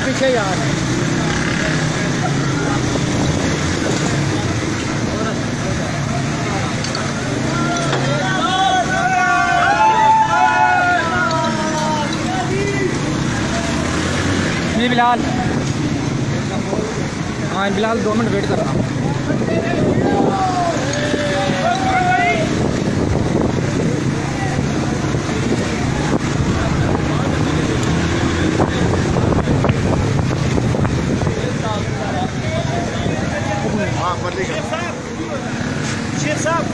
पीछे यार। नहीं बिलाल, हाँ बिलाल 2 मिनट वेट करना। शेर साहब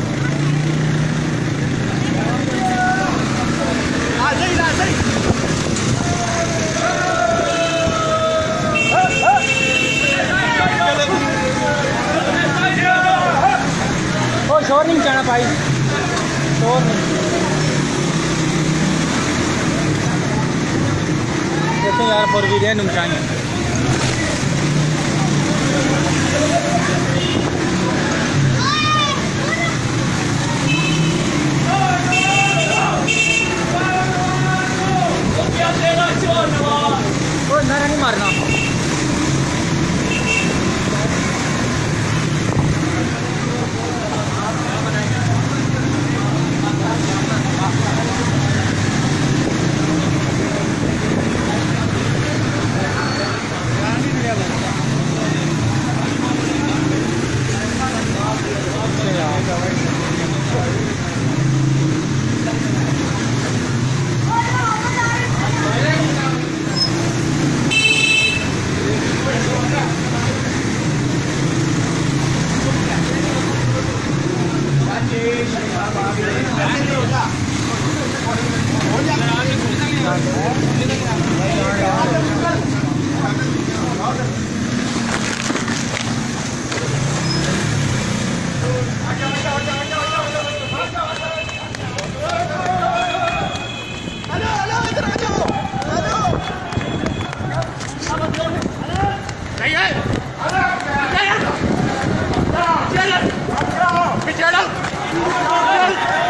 आ जाइए, आ जाइए। ओ शोर नहीं मचाना भाई, शोर नहीं। देखो यार 4 वीडियो मचाएंगे। नारा नहीं मारना। Get up!